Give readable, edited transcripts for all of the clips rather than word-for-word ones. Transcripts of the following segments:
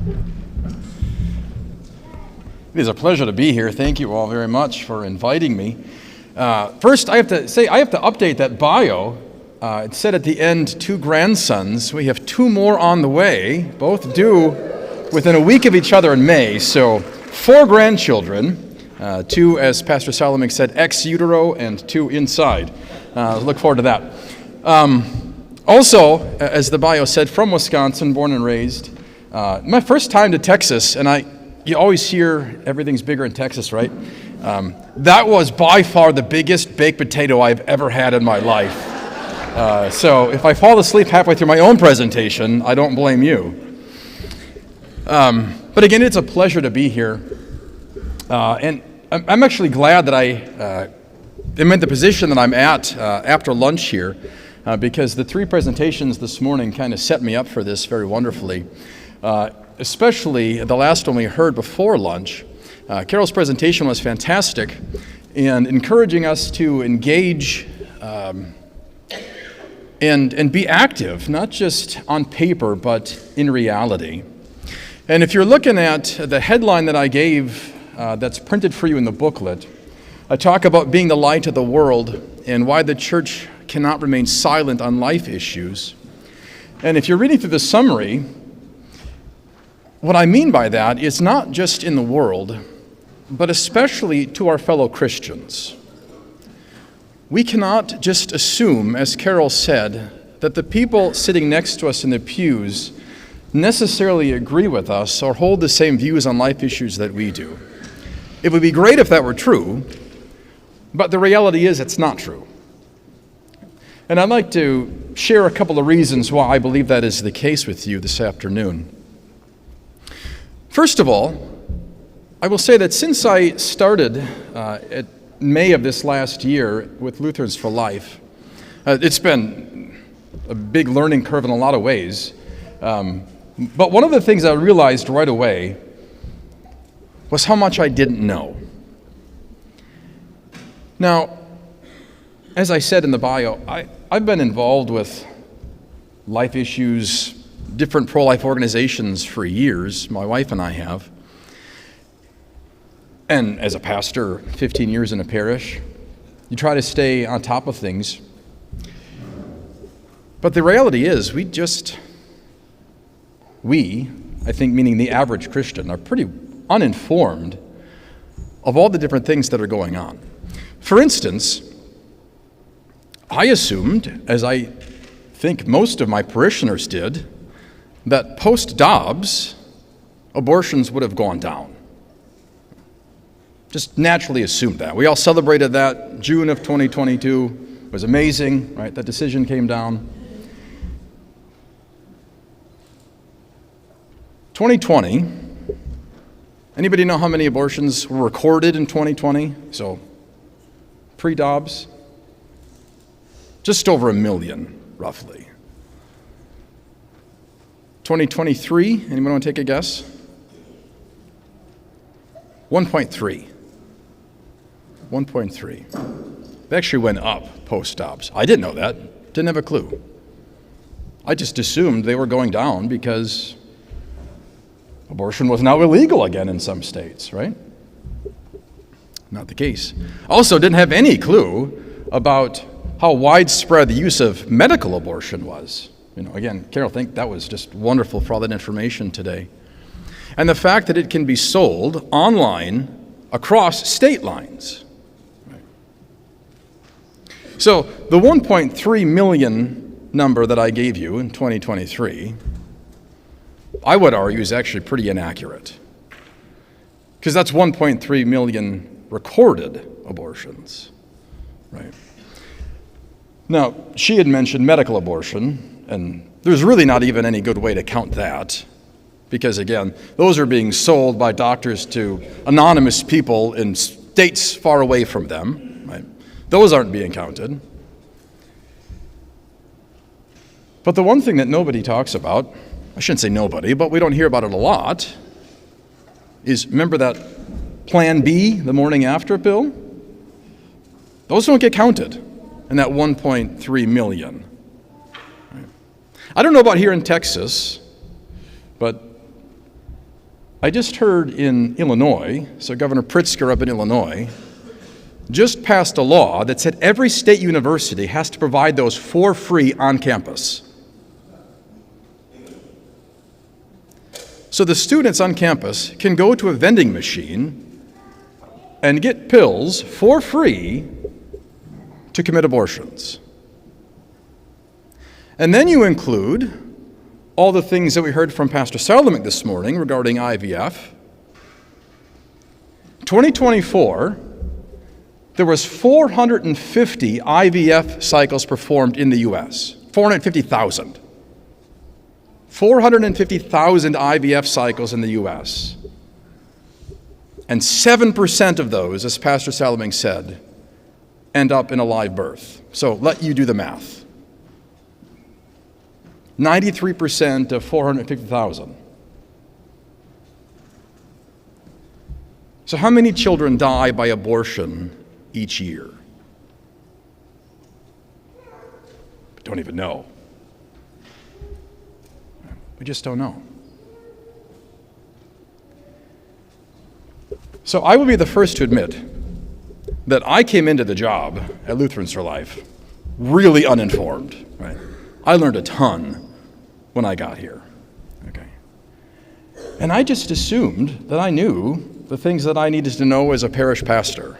It is a pleasure to be here. Thank you all very much for inviting me. First, I have to update that bio. It said at the end, 2 grandsons. We have 2 more on the way, both due within a week of each other in May. So 4 grandchildren, 2, as Pastor Solomon said, ex utero, and 2 inside. Look forward to that. Also, as the bio said, from Wisconsin, born and raised. My first time to Texas, and you always hear everything's bigger in Texas, right? That was by far the biggest baked potato I've ever had in my life. So if I fall asleep halfway through my own presentation, I don't blame you. But again, it's a pleasure to be here. And I'm actually glad that I am in the position that I'm at after lunch here, because the 3 presentations this morning kind of set me up for this very wonderfully. Especially the last one we heard before lunch. Carol's presentation was fantastic and encouraging us to engage and be active, not just on paper, but in reality. And if you're looking at the headline that I gave that's printed for you in the booklet, I talk about being the light of the world and why the church cannot remain silent on life issues. And if you're reading through the summary, what I mean by that is not just in the world, but especially to our fellow Christians. We cannot just assume, as Carol said, that the people sitting next to us in the pews necessarily agree with us or hold the same views on life issues that we do. It would be great if that were true, but the reality is it's not true. And I'd like to share a couple of reasons why I believe that is the case with you this afternoon. First of all, I will say that since I started at May of this last year with Lutherans for Life, it's been a big learning curve in a lot of ways. But one of the things I realized right away was how much I didn't know. Now, as I said in the bio, I've been involved with life issues, different pro-life organizations for years. My wife and I have. And as a pastor, 15 years in a parish, you try to stay on top of things. But the reality is, I think meaning the average Christian, are pretty uninformed of all the different things that are going on. For instance, I assumed, as I think most of my parishioners did, that post-Dobbs, abortions would have gone down. Just naturally assumed that. We all celebrated that. June of 2022 it was amazing, right? That decision came down. 2020, anybody know how many abortions were recorded in 2020? So, pre-Dobbs? Just over 1 million, roughly. 2023, anyone want to take a guess? 1.3. 1.3. They actually went up post-Dobbs. I didn't know that. Didn't have a clue. I just assumed they were going down because abortion was now illegal again in some states, right? Not the case. Also didn't have any clue about how widespread the use of medical abortion was. Again, Carol, I think that was just wonderful for all that information today. And the fact that it can be sold online across state lines. Right. So the 1.3 million number that I gave you in 2023, I would argue is actually pretty inaccurate. Because that's 1.3 million recorded abortions. Right. Now, she had mentioned medical abortion, and there's really not even any good way to count that, because again, those are being sold by doctors to anonymous people in states far away from them, right? Those aren't being counted. But the one thing that nobody talks about, I shouldn't say nobody, but we don't hear about it a lot, is remember that Plan B, the morning after pill? Those don't get counted in that 1.3 million. I don't know about here in Texas, but I just heard in Illinois, so Governor Pritzker up in Illinois just passed a law that said every state university has to provide those for free on campus. So the students on campus can go to a vending machine and get pills for free to commit abortions. And then you include all the things that we heard from Pastor Salomik this morning regarding IVF. 2024, there was 450 IVF cycles performed in the U.S. 450,000. 450,000 IVF cycles in the U.S. And 7% of those, as Pastor Salomik said, end up in a live birth. So let you do the math. 93% of 450,000. So how many children die by abortion each year? We don't even know. We just don't know. So I will be the first to admit that I came into the job at Lutherans for Life really uninformed. Right? I learned a ton when I got here. Okay. And I just assumed that I knew the things that I needed to know as a parish pastor.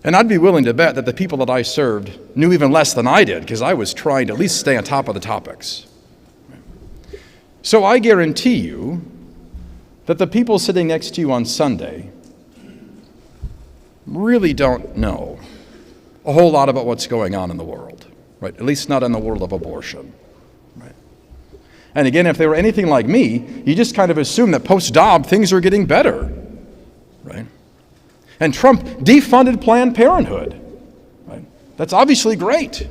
And I'd be willing to bet that the people that I served knew even less than I did, because I was trying to at least stay on top of the topics. So I guarantee you that the people sitting next to you on Sunday really don't know a whole lot about what's going on in the world, right? At least not in the world of abortion, right? And again, if they were anything like me, you just kind of assume that post-Dobb things are getting better, right? And Trump defunded Planned Parenthood, right? That's obviously great.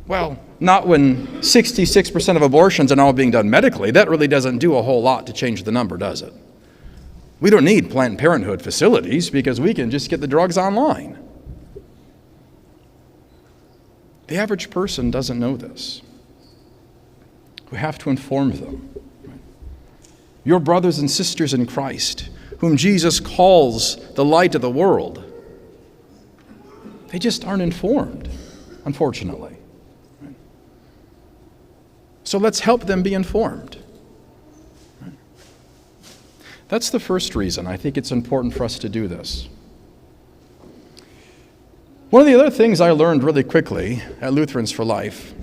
Well, not when 66% of abortions are now being done medically. That really doesn't do a whole lot to change the number, does it? We don't need Planned Parenthood facilities because we can just get the drugs online. The average person doesn't know this. We have to inform them. Your brothers and sisters in Christ, whom Jesus calls the light of the world, they just aren't informed, unfortunately. So let's help them be informed. That's the first reason I think it's important for us to do this. One of the other things I learned really quickly at Lutherans for Life,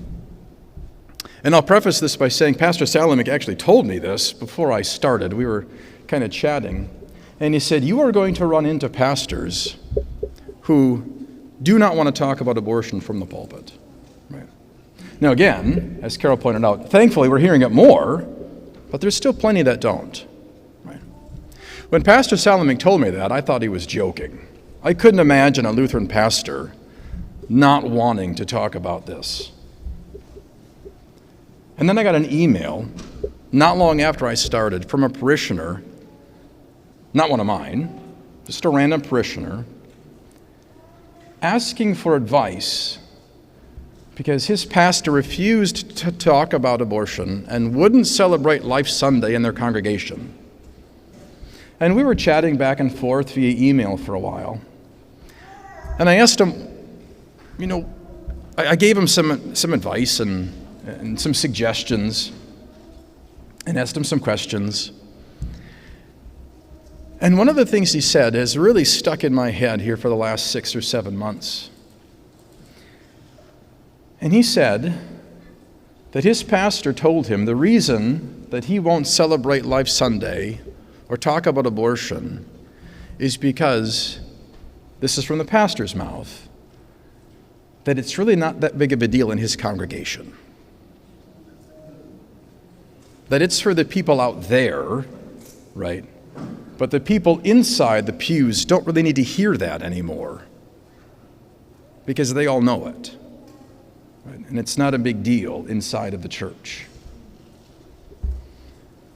and I'll preface this by saying Pastor Salomik actually told me this before I started. We were kind of chatting, and he said, you are going to run into pastors who do not want to talk about abortion from the pulpit. Right? Now again, as Carol pointed out, thankfully we're hearing it more, but there's still plenty that don't. Right? When Pastor Salomik told me that, I thought he was joking. I couldn't imagine a Lutheran pastor not wanting to talk about this. And then I got an email, not long after I started, from a parishioner, not one of mine, just a random parishioner, asking for advice because his pastor refused to talk about abortion and wouldn't celebrate Life Sunday in their congregation. And we were chatting back and forth via email for a while. And I asked him, I gave him some advice and some suggestions and asked him some questions. And one of the things he said has really stuck in my head here for the last 6 or 7 months. And he said that his pastor told him the reason that he won't celebrate Life Sunday or talk about abortion is because, this is from the pastor's mouth, that it's really not that big of a deal in his congregation. That it's for the people out there, right? But the people inside the pews don't really need to hear that anymore because they all know it. Right? And it's not a big deal inside of the church.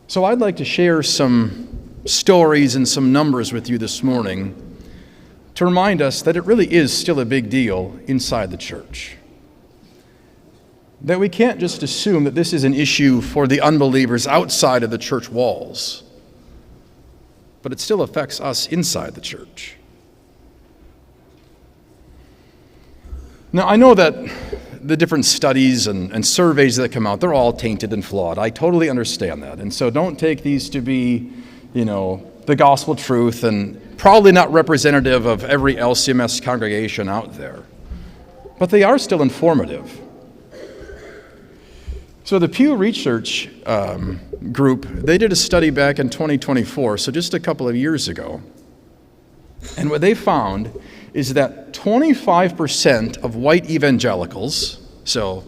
So I'd like to share some stories and some numbers with you this morning to remind us that it really is still a big deal inside the church. that we can't just assume that this is an issue for the unbelievers outside of the church walls, but it still affects us inside the church. Now, I know that the different studies and surveys that come out, they're all tainted and flawed. I totally understand that. And so don't take these to be, the gospel truth and probably not representative of every LCMS congregation out there. But they are still informative. So the Pew Research group, they did a study back in 2024, so just a couple of years ago. And what they found is that 25% of white evangelicals, so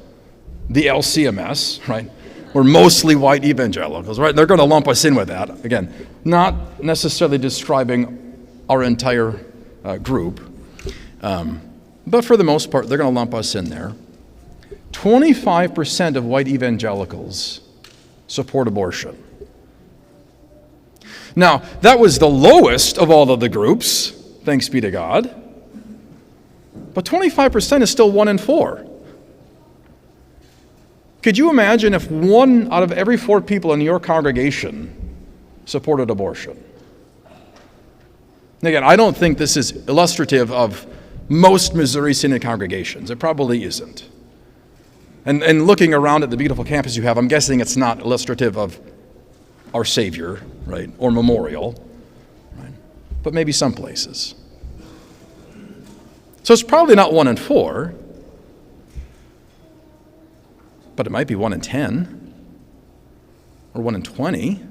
the LCMS, right, we're mostly white evangelicals, right? They're going to lump us in with that. Again, not necessarily describing our entire group, but for the most part, they're going to lump us in there. 25% of white evangelicals support abortion. Now, that was the lowest of all of the groups, thanks be to God. But 25% is still 1 in 4. Could you imagine if 1 out of every 4 people in your congregation supported abortion? Again, I don't think this is illustrative of most Missouri Synod congregations. It probably isn't. And looking around at the beautiful campus you have, I'm guessing it's not illustrative of our Savior, right, or Memorial, right? But maybe some places. So it's probably not 1 in 4, but it might be 1 in 10 or 1 in 20.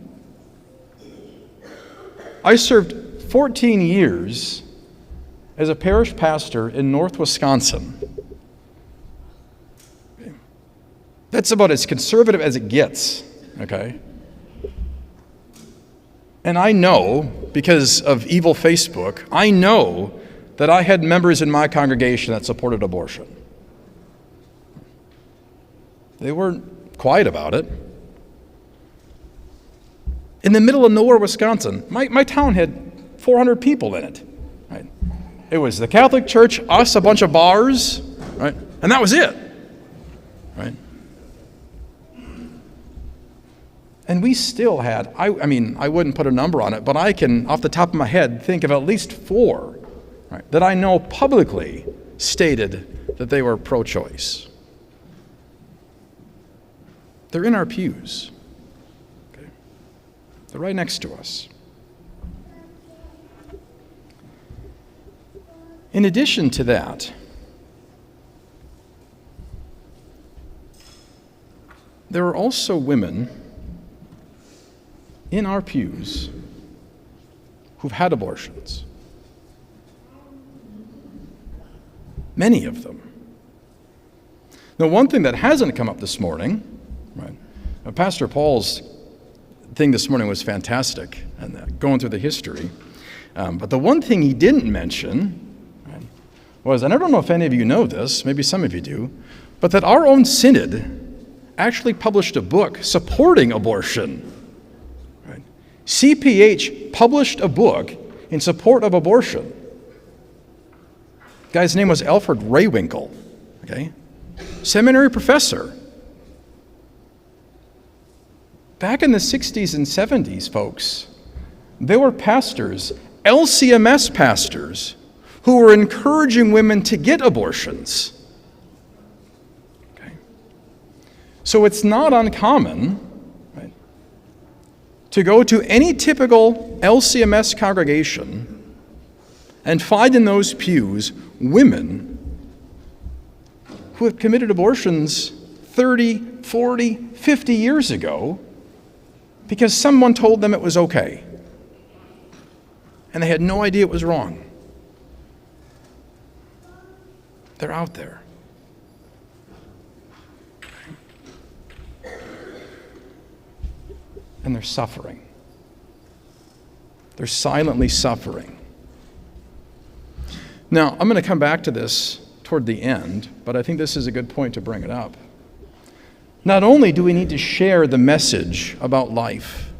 I served 14 years as a parish pastor in North Wisconsin. That's about as conservative as it gets, okay? And I know, because of evil Facebook, I know that I had members in my congregation that supported abortion. They weren't quiet about it. In the middle of nowhere, Wisconsin, my town had 400 people in it. Right? It was the Catholic Church, us, a bunch of bars, right? And that was it. Right? And we still had, I wouldn't put a number on it, but I can, off the top of my head, think of at least 4, right, that I know publicly stated that they were pro-choice. They're in our pews. Okay? They're right next to us. In addition to that, there are also women in our pews who've had abortions. Many of them. Now, one thing that hasn't come up this morning, right? Pastor Paul's thing this morning was fantastic, and going through the history. But the one thing he didn't mention, right, was, and I don't know if any of you know this, maybe some of you do, but that our own synod actually published a book supporting abortion. Right? CPH published a book in support of abortion. The guy's name was Alfred Raywinkle, okay? Seminary professor. Back in the 60s and 70s, folks, there were pastors, LCMS pastors, who were encouraging women to get abortions. Okay? So it's not uncommon, right, to go to any typical LCMS congregation and find in those pews women who had committed abortions 30, 40, 50 years ago because someone told them it was okay. And they had no idea it was wrong. They're out there. And they're suffering. They're silently suffering. Now, I'm going to come back to this toward the end, but I think this is a good point to bring it up. Not only do we need to share the message about life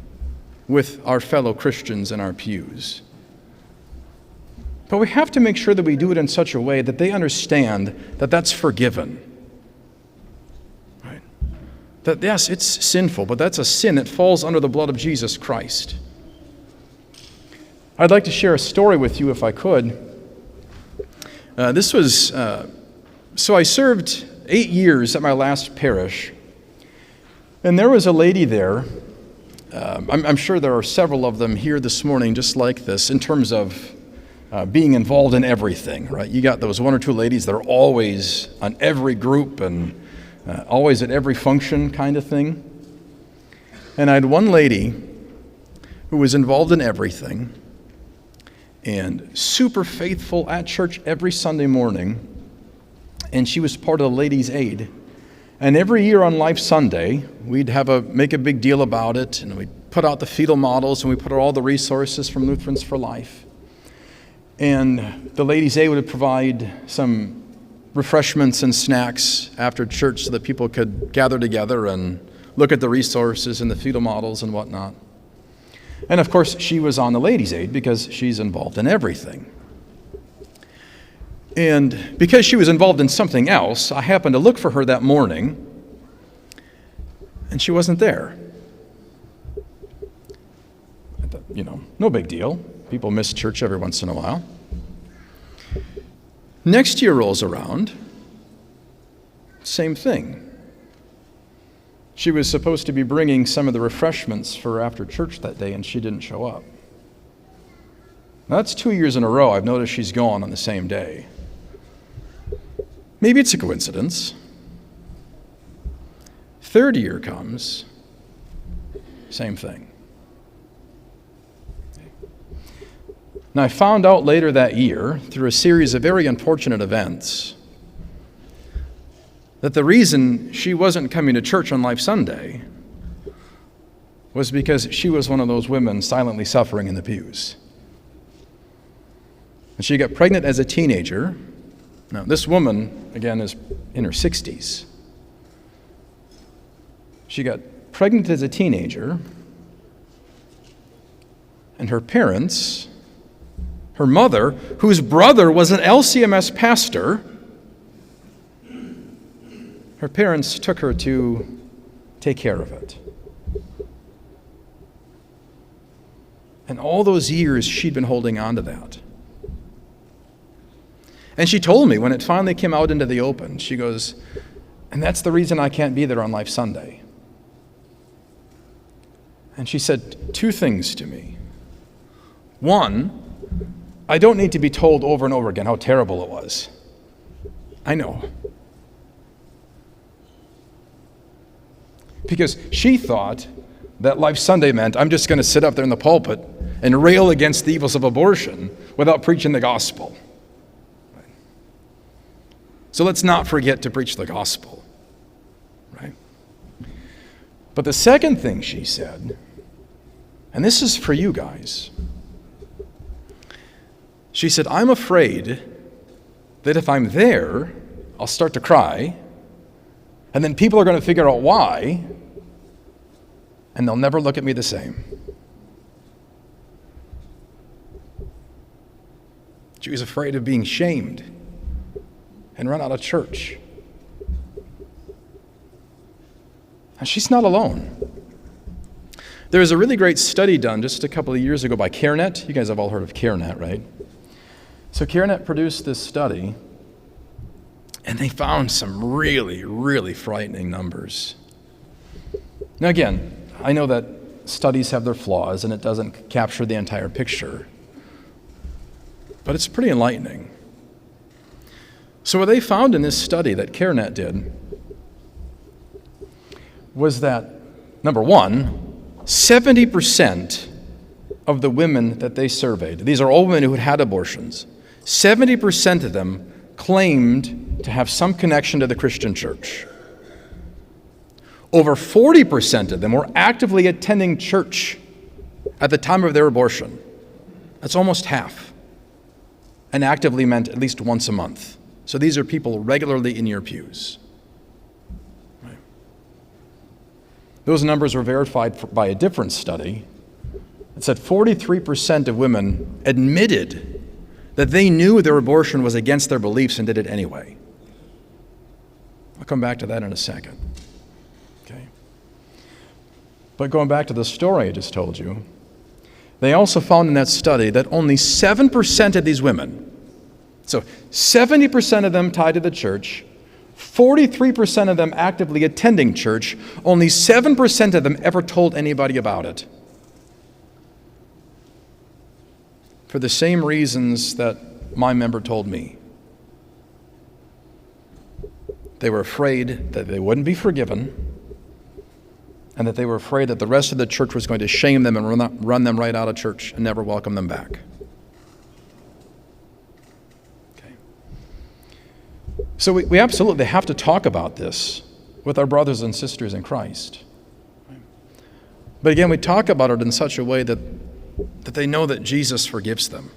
with our fellow Christians in our pews, but we have to make sure that we do it in such a way that they understand that that's forgiven. that yes, it's sinful, but that's a sin that falls under the blood of Jesus Christ. I'd like to share a story with you if I could. So I served 8 years at my last parish, and there was a lady there. I'm sure there are several of them here this morning just like this in terms of being involved in everything, right? You got those one or two ladies that are always on every group and always at every function kind of thing. And I had one lady who was involved in everything and super faithful at church every Sunday morning, and she was part of the Ladies' Aid. And every year on Life Sunday, we'd make a big deal about it, and we'd put out the fetal models, and we put out all the resources from Lutherans for Life. And the Ladies' Aid would provide some refreshments and snacks after church so that people could gather together and look at the resources and the fetal models and whatnot. And of course, she was on the Ladies' Aid because she's involved in everything. And because she was involved in something else, I happened to look for her that morning, and she wasn't there. I thought, no big deal. People miss church every once in a while. Next year rolls around, same thing. She was supposed to be bringing some of the refreshments for after church that day, and she didn't show up. Now, that's 2 years in a row I've noticed she's gone on the same day. Maybe it's a coincidence. Third year comes, same thing. Now, I found out later that year, through a series of very unfortunate events, that the reason she wasn't coming to church on Life Sunday was because she was one of those women silently suffering in the pews. And she got pregnant as a teenager. Now, this woman, again, is in her 60s. She got pregnant as a teenager, and her parents, her mother, whose brother was an LCMS pastor, her parents took her to take care of it. And all those years, she'd been holding on to that. And she told me when it finally came out into the open, she goes, and that's the reason I can't be there on Life Sunday. And she said 2 things to me. One, I don't need to be told over and over again how terrible it was. I know. Because she thought that Life Sunday meant I'm just going to sit up there in the pulpit and rail against the evils of abortion without preaching the gospel. So let's not forget to preach the gospel, right? But the second thing she said, and this is for you guys, she said, I'm afraid that if I'm there, I'll start to cry, and then people are going to figure out why, and they'll never look at me the same. She was afraid of being shamed and run out of church. And she's not alone. There was a really great study done just a couple of years ago by CareNet. You guys have all heard of CareNet, right? So CareNet produced this study, and they found some really, really frightening numbers. Now again, I know that studies have their flaws, and it doesn't capture the entire picture, but it's pretty enlightening. So what they found in this study that CareNet did was that, number one, 70% of the women that they surveyed, these are all women who had had abortions, 70% of them claimed to have some connection to the Christian church. Over 40% of them were actively attending church at the time of their abortion. That's almost half. And actively meant at least once a month. So these are people regularly in your pews. Right. Those numbers were verified by a different study. It said 43% of women admitted that they knew their abortion was against their beliefs and did it anyway. I'll come back to that in a second. Okay. But going back to the story I just told you, they also found in that study that only 7% of these women, so 70% of them tied to the church, 43% of them actively attending church, only 7% of them ever told anybody about it. For the same reasons that my member told me. They were afraid that they wouldn't be forgiven, and that they were afraid that the rest of the church was going to shame them and run them right out of church and never welcome them back. Okay. So we absolutely have to talk about this with our brothers and sisters in Christ. But again, we talk about it in such a way that they know that Jesus forgives them,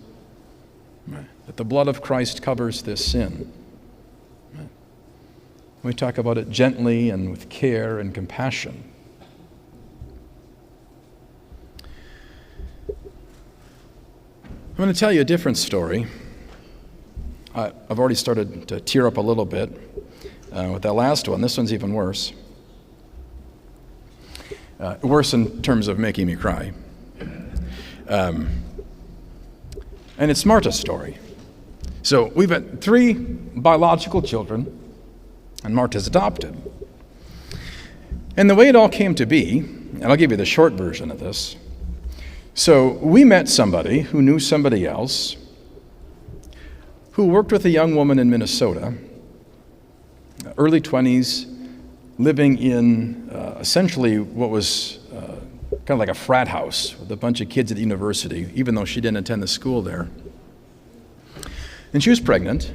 that the blood of Christ covers this sin. We talk about it gently and with care and compassion. I'm going to tell you a different story. I've already started to tear up a little bit with that last one. This one's even worse. Worse in terms of making me cry. And it's Marta's story. So we've had 3 biological children, and Marta's adopted. And the way it all came to be, and I'll give you the short version of this. So we met somebody who knew somebody else who worked with a young woman in Minnesota, early 20s, living in essentially what was kind of like a frat house with a bunch of kids at the university, even though she didn't attend the school there. And she was pregnant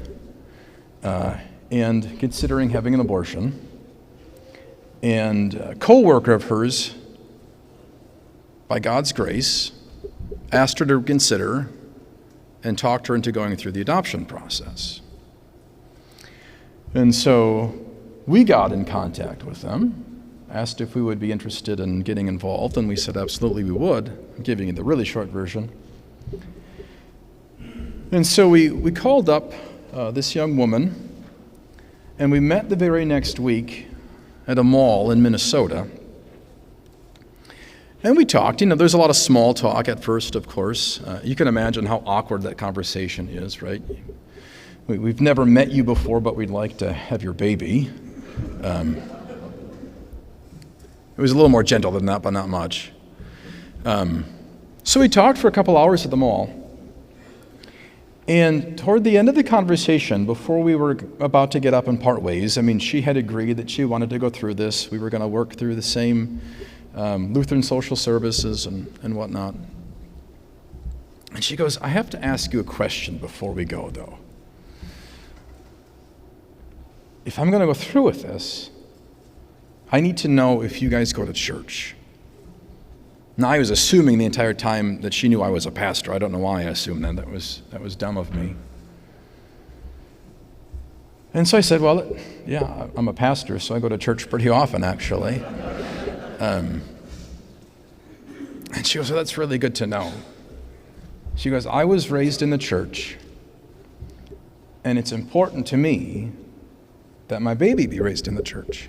and considering having an abortion. And a co-worker of hers, by God's grace, asked her to consider and talked her into going through the adoption process. And so we got in contact with them, asked if we would be interested in getting involved, and we said absolutely we would. I'm giving you the really short version. And so we called up this young woman, and we met the very next week at a mall in Minnesota. And we talked. There's a lot of small talk at first, of course. You can imagine how awkward that conversation is, right? We've never met you before, but we'd like to have your baby. It was a little more gentle than that, but not much. So we talked for a couple hours at the mall. And toward the end of the conversation, before we were about to get up and part ways, she had agreed that she wanted to go through this. We were going to work through the same Lutheran social services and whatnot. And she goes, I have to ask you a question before we go, though. If I'm going to go through with this, I need to know if you guys go to church. Now, I was assuming the entire time that she knew I was a pastor. I don't know why I assumed that. That was dumb of me. And so I said, well, yeah, I'm a pastor, so I go to church pretty often, actually. And she goes, well, that's really good to know. She goes, I was raised in the church, and it's important to me that my baby be raised in the church.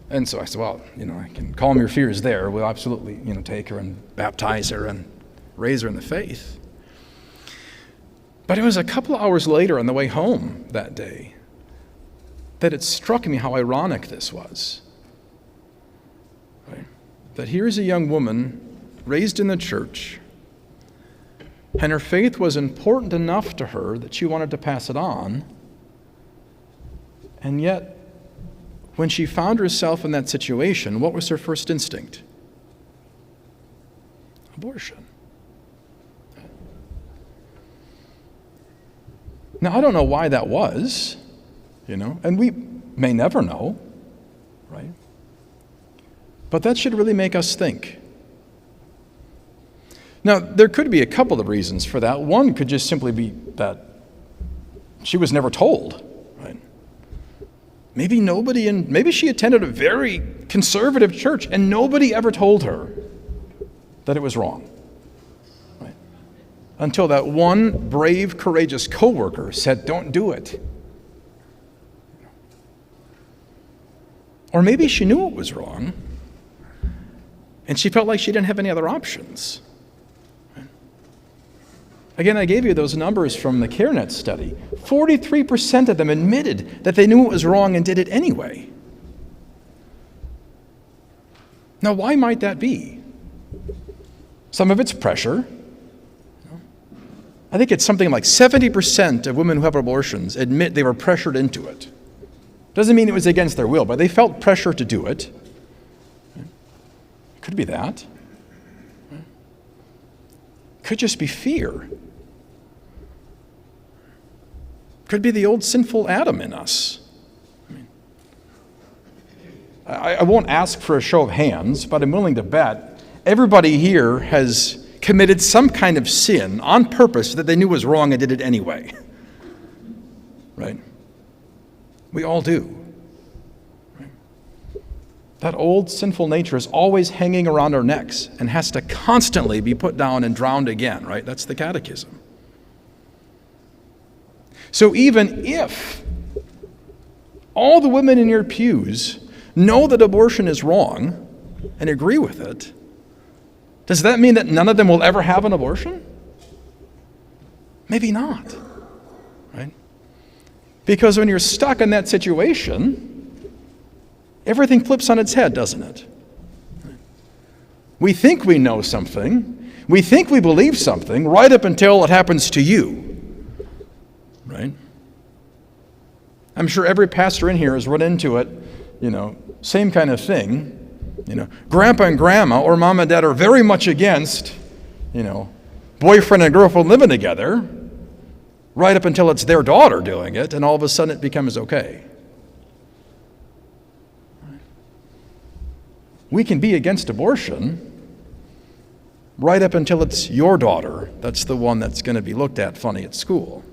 And so I said, well, I can calm your fears there. We'll absolutely, take her and baptize her and raise her in the faith. But it was a couple hours later on the way home that day that it struck me how ironic this was. Right? That here's a young woman raised in the church, and her faith was important enough to her that she wanted to pass it on, and yet, when she found herself in that situation, what was her first instinct? Abortion. Now, I don't know why that was, and we may never know, right? But that should really make us think. Now, there could be a couple of reasons for that. One could just simply be that she was never told. Maybe she attended a very conservative church and nobody ever told her that it was wrong. Right? Until that one brave, courageous coworker said, don't do it. Or maybe she knew it was wrong, And she felt like she didn't have any other options. Again, I gave you those numbers from the CareNet study. 43% of them admitted that they knew it was wrong and did it anyway. Now, why might that be? Some of it's pressure. I think it's something like 70% of women who have abortions admit they were pressured into it. Doesn't mean it was against their will, but they felt pressure to do it. Could be that. Could just be fear. Could be the old sinful Adam in us. I won't ask for a show of hands, but I'm willing to bet everybody here has committed some kind of sin on purpose that they knew was wrong and did it anyway. Right? We all do. Right? That old sinful nature is always hanging around our necks and has to constantly be put down and drowned again, right? That's the catechism. So even if all the women in your pews know that abortion is wrong and agree with it, does that mean that none of them will ever have an abortion? Maybe not, right? Because when you're stuck in that situation, everything flips on its head, doesn't it? We think we know something, we think we believe something, right up until it happens to you, right? I'm sure every pastor in here has run into it, same kind of thing. Grandpa and grandma or mom and dad are very much against, boyfriend and girlfriend living together, right up until it's their daughter doing it, and all of a sudden it becomes okay. We can be against abortion right up until it's your daughter that's the one that's going to be looked at funny at school.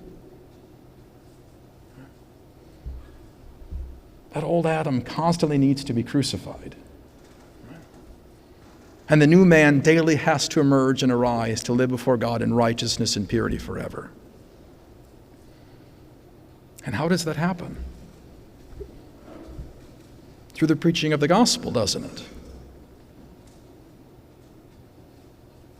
That old Adam constantly needs to be crucified. And the new man daily has to emerge and arise to live before God in righteousness and purity forever. And how does that happen? Through the preaching of the gospel, doesn't it?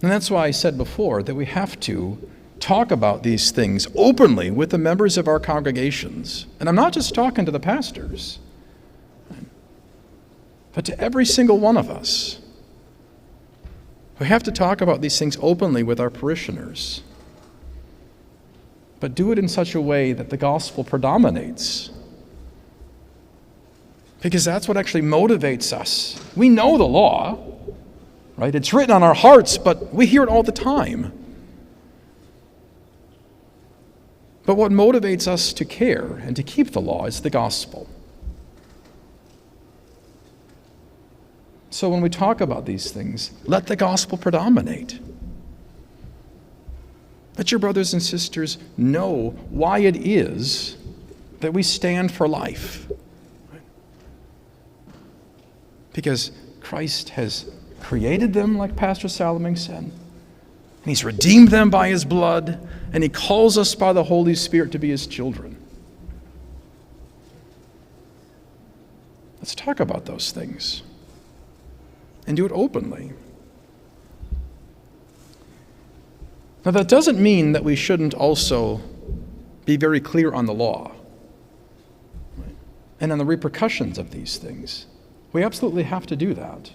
And that's why I said before that we have to talk about these things openly with the members of our congregations. And I'm not just talking to the pastors, but to every single one of us. We have to talk about these things openly with our parishioners, but do it in such a way that the gospel predominates. Because that's what actually motivates us. We know the law, right? It's written on our hearts, but we hear it all the time. But what motivates us to care and to keep the law is the gospel. So when we talk about these things, let the gospel predominate. Let your brothers and sisters know why it is that we stand for life. Because Christ has created them, like Pastor Salomon said, and He's redeemed them by His blood, and He calls us by the Holy Spirit to be His children. Let's talk about those things. And do it openly. Now, that doesn't mean that we shouldn't also be very clear on the law and on the repercussions of these things. We absolutely have to do that.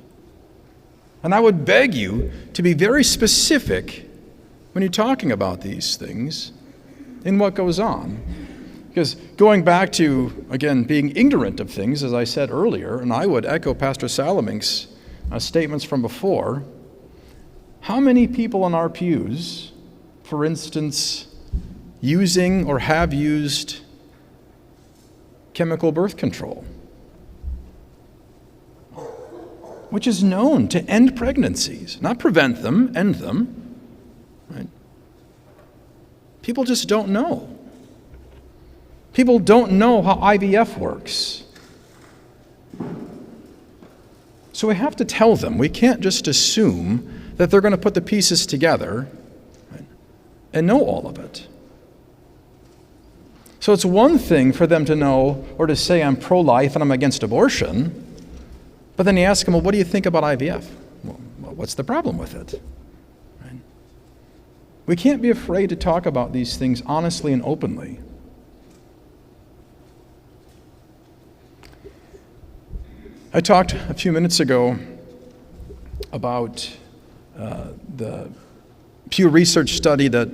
And I would beg you to be very specific when you're talking about these things in what goes on. Because going back to, again, being ignorant of things, as I said earlier, and I would echo Pastor Salamonk's statements from before, how many people in our pews, for instance, using or have used chemical birth control, which is known to end pregnancies, not prevent them, end them, right? People just don't know. People don't know how IVF works. So we have to tell them. We can't just assume that they're going to put the pieces together, right, and know all of it. So it's one thing for them to know or to say, I'm pro-life and I'm against abortion, but then you ask them, well, what do you think about IVF? Well, what's the problem with it? Right? We can't be afraid to talk about these things honestly and openly. I talked a few minutes ago about the Pew Research study that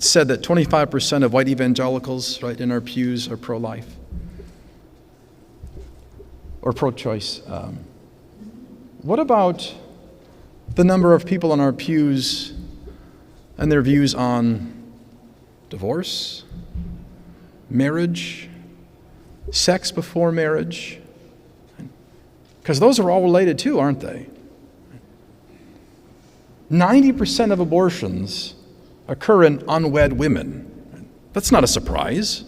said that 25% of white evangelicals, right, in our pews are pro-life or pro-choice. What about the number of people in our pews and their views on divorce, marriage, sex before marriage? Because those are all related too, aren't they? 90% of abortions occur in unwed women. That's not a surprise.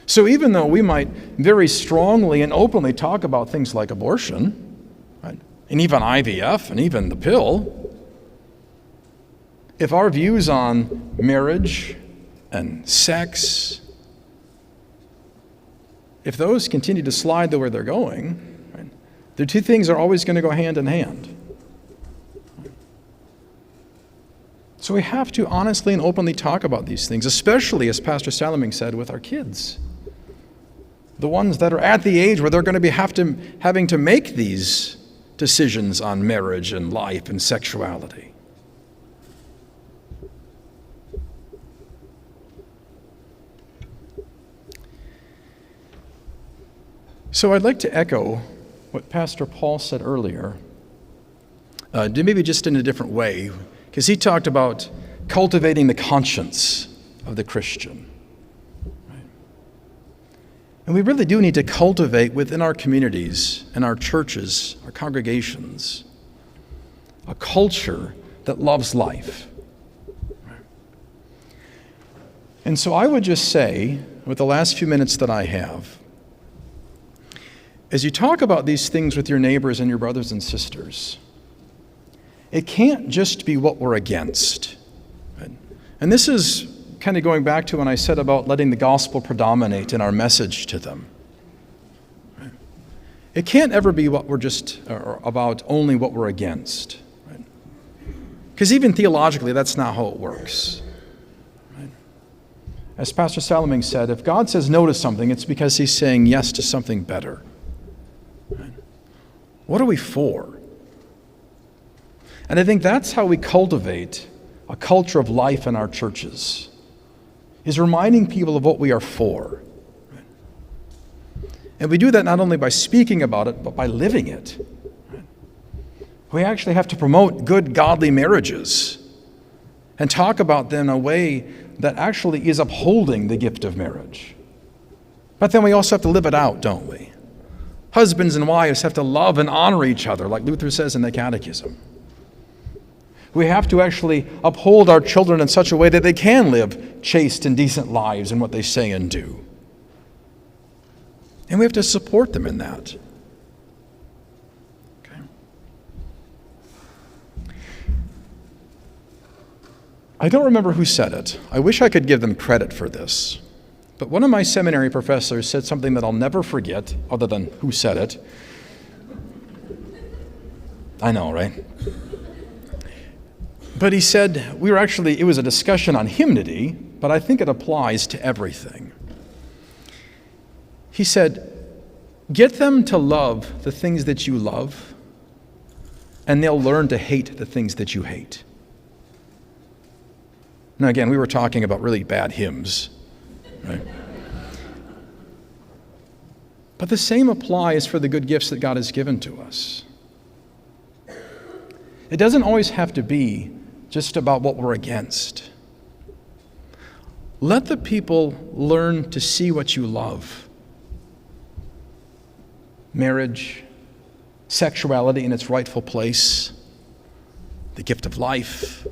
So even though we might very strongly and openly talk about things like abortion, right, and even IVF and even the pill, if our views on marriage and sex, if those continue to slide the way they're going, right, the two things are always going to go hand in hand. So we have to honestly and openly talk about these things, especially, as Pastor Salaming said, with our kids. The ones that are at the age where they're going to be having to make these decisions on marriage and life and sexuality. So I'd like to echo what Pastor Paul said earlier, maybe just in a different way, because he talked about cultivating the conscience of the Christian. Right? And we really do need to cultivate within our communities and our churches, our congregations, a culture that loves life. Right? And so I would just say, with the last few minutes that I have, as you talk about these things with your neighbors and your brothers and sisters, it can't just be what we're against. Right? And this is kind of going back to when I said about letting the gospel predominate in our message to them. Right? It can't ever be what we're just, or about only what we're against. Because even theologically, that's not how it works. Right? As Pastor Salaming said, if God says no to something, it's because he's saying yes to something better. Right? What are we for? And I think that's how we cultivate a culture of life in our churches, is reminding people of what we are for. Right? And we do that not only by speaking about it, but by living it. Right? We actually have to promote good, godly marriages and talk about them in a way that actually is upholding the gift of marriage. But then we also have to live it out, don't we? Husbands and wives have to love and honor each other, like Luther says in the Catechism. We have to actually uphold our children in such a way that they can live chaste and decent lives in what they say and do. And we have to support them in that. Okay. I don't remember who said it. I wish I could give them credit for this. But one of my seminary professors said something that I'll never forget, other than who said it. I know, right? But he said, it was a discussion on hymnody, but I think it applies to everything. He said, get them to love the things that you love, and they'll learn to hate the things that you hate. Now again, we were talking about really bad hymns, right? But the same applies for the good gifts that God has given to us. It doesn't always have to be just about what we're against. Let the people learn to see what you love. Marriage, sexuality in its rightful place, the gift of life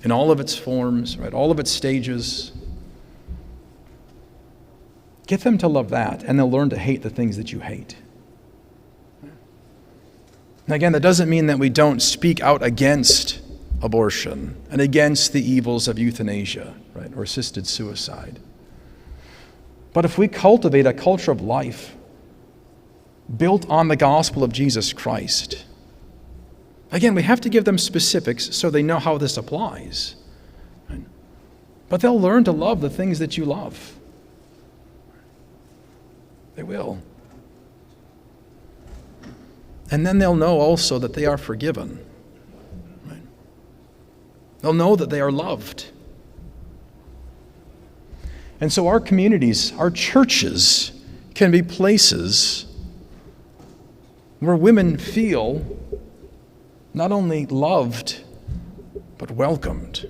in all of its forms, right, all of its stages. Get them to love that, and they'll learn to hate the things that you hate. Now again, that doesn't mean that we don't speak out against abortion and against the evils of euthanasia, right, or assisted suicide. But if we cultivate a culture of life built on the gospel of Jesus Christ. Again, we have to give them specifics so they know how this applies. But they'll learn to love the things that you love. They will. And then they'll know also that they are forgiven. Right? They'll know that they are loved. And so our communities, our churches, can be places where women feel not only loved, but welcomed.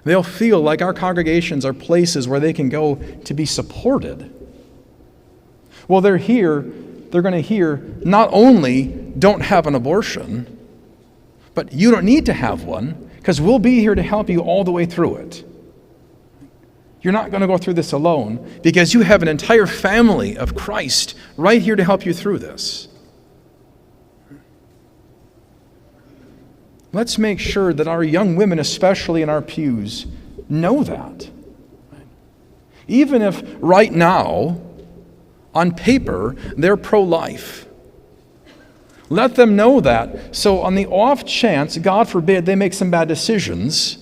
They'll feel like our congregations are places where they can go to be supported. Well, they're here, they're going to hear not only don't have an abortion, but you don't need to have one because we'll be here to help you all the way through it. You're not going to go through this alone because you have an entire family of Christ right here to help you through this. Let's make sure that our young women, especially in our pews, know that. Even if right now, on paper, they're pro-life. Let them know that. So on the off chance, God forbid, they make some bad decisions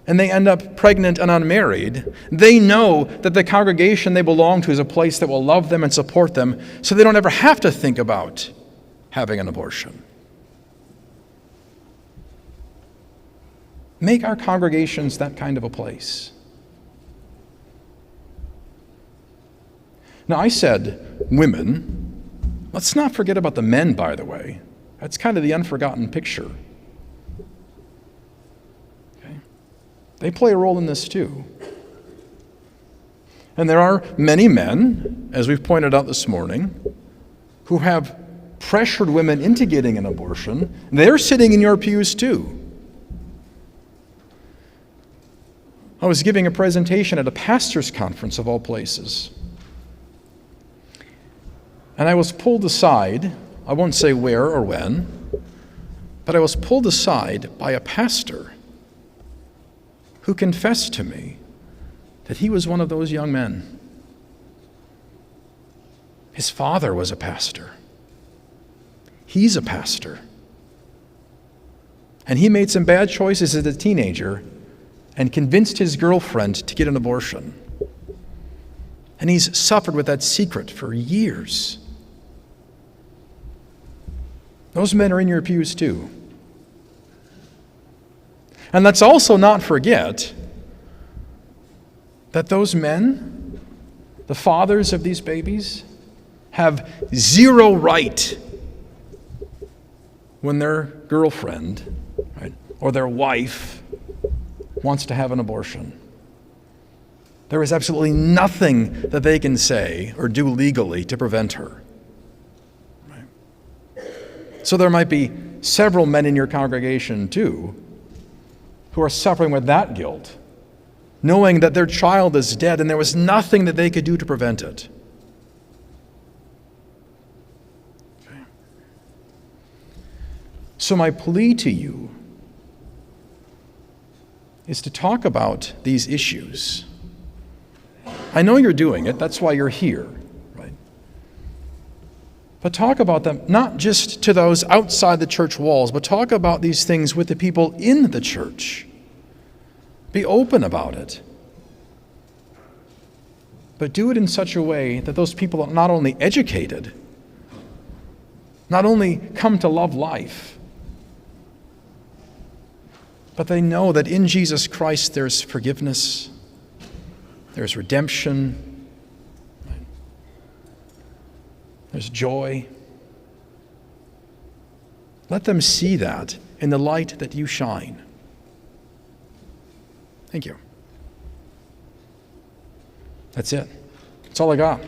and they end up pregnant and unmarried, they know that the congregation they belong to is a place that will love them and support them so they don't ever have to think about having an abortion. Make our congregations that kind of a place. Now, I said women. Let's not forget about the men, by the way. That's kind of the unforgotten picture. Okay? They play a role in this too. And there are many men, as we've pointed out this morning, who have pressured women into getting an abortion. They're sitting in your pews too. I was giving a presentation at a pastor's conference of all places. And I was pulled aside, I won't say where or when, but I was pulled aside by a pastor who confessed to me that he was one of those young men. His father was a pastor. He's a pastor. And he made some bad choices as a teenager and convinced his girlfriend to get an abortion. And he's suffered with that secret for years. Those men are in your pews too. And let's also not forget that those men, the fathers of these babies, have zero right when their girlfriend, right, or their wife wants to have an abortion. There is absolutely nothing that they can say or do legally to prevent her. Right? So there might be several men in your congregation too who are suffering with that guilt, knowing that their child is dead and there was nothing that they could do to prevent it. Okay. So my plea to you is to talk about these issues. I know you're doing it, that's why you're here, right? But talk about them not just to those outside the church walls, but talk about these things with the people in the church. Be open about it. But do it in such a way that those people are not only educated, not only come to love life, but they know that in Jesus Christ there's forgiveness, there's redemption, there's joy. Let them see that in the light that you shine. Thank you. That's it. That's all I got.